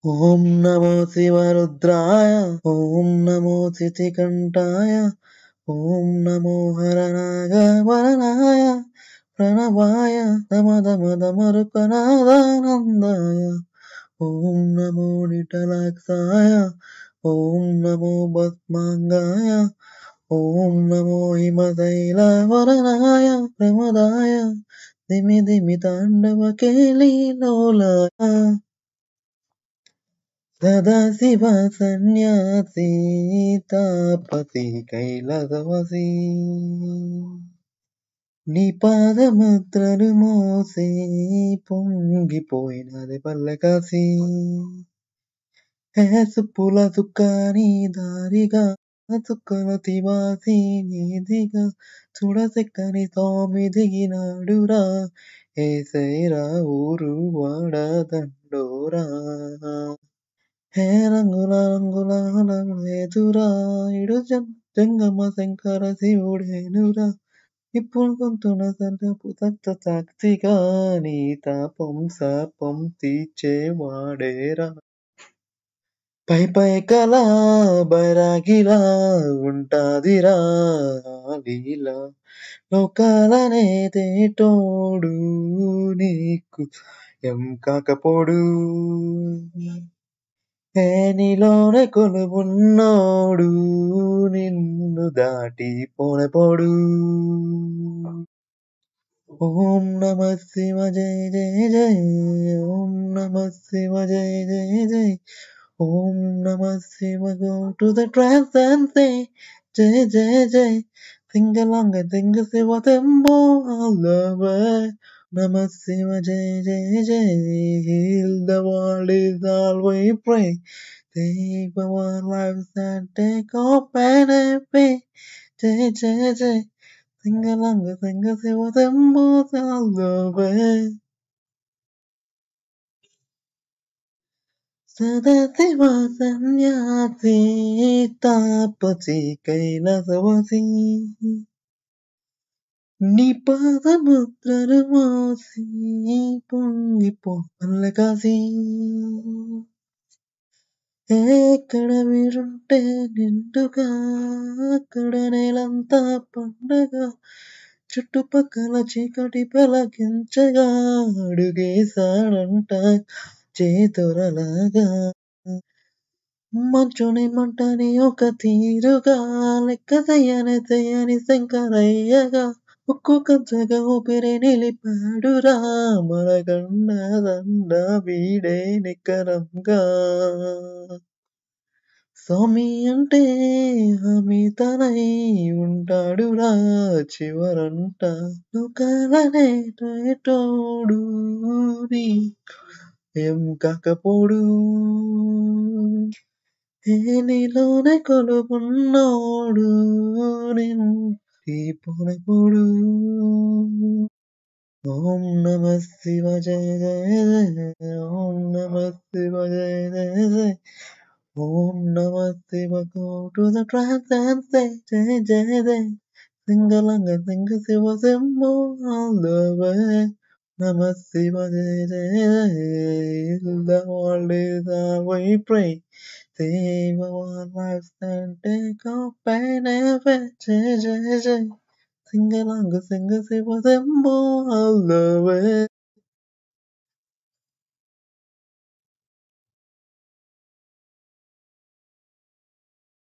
ఓం నమో శివరుద్రాయ ఓం నమో శితికంఠాయ ఓం నమో హరనాగవరనాయ ప్రణవాయ దమదమదమరుకనాదానందాయ ఓం నమో నిటలాక్షాయ ఓం నమో భస్మాంగాయ ఓం నమో హిమశైలవరనాయ ప్రమదాయ ధిమి ధిమి తాండవ కేళీలోలాయ సదాశివ సన్యాసి తాపసి కైలాసవాసి నీ పాదముద్రలు మోసి పొంగిపోయినది పల్లెకాసి సుప్పుల చుక్కాని దారిగా చుక్కల తివాసి నీదిగా చూడసెక్కని స్వామి దిగినాడురా ఏసైరా ఊరు వాడ దండోరా హే రంగుల రంగుల ఎదురా ఇడు జంగమ శంకర శివుడేనురా ఇప్పుడు గొంతున సర్గపు తత్త సాక్షిగా నీ తాపం శాపం తీర్చేవాడేరా పై పై కల బైరాగిలా ఉంటాదిరా లీలా లోకాలనే తేటోడు నీకు ఎం కాకపోడు నీలోనే కొలువున్నోడు నిన్ను దాటి పోనపోడు ఓం నమ శివ జయ జయ జయ ఓం నమ శివ జయ జయ జయ ఓం నమ Shiva go to the trance and say Jaya Jaya Jaya sing along and sing Shiva tempo all the way Namah Shiva Jai Jai Jai heal the world is all we pray save our lives and take our pain away Jai Jai Jai sing along Shiva Tempo all the way Sadashiva సన్యాసి తాపసి కైలాసవాసి నీ పాదముద్రలు మోసి పొంగిపో పల్లెకాసి ఎక్కడ మీరుంటే నిండుగా అక్కడ నేలంతా పండగ చుట్టుపక్కల చీకటి పెలగించగా అడుగేశాడంట చేతురలాగా మంచుని మంటని ఒక తీరుగా లెక్క చెయ్యని శంకరయ్యగా ఉక్కు కంచగా ఊపిరి నిలిపాడురా మనగండ దండ వీడే నికరంగా స్వామి అంటే హామీ తనై ఉంటాడురా చివరంట లోకాలనే తోడు ఏం కాకపోడు నీలోనే కొలువున్నోడు నిన్ను పోనపోడు ఓం నమ శివ జయ జయ జయ ఓం నమ శివ జయ జయ జయ ఓం నమ Shiva go to the trance and say Jaya Jaya Jaya sing along and sing Shiva Shambho all the way నమ శివ జయ జయ జయ the world is all we pray save our lives and take our pain away jai jai jai sing along sing Shiva Shambho all the way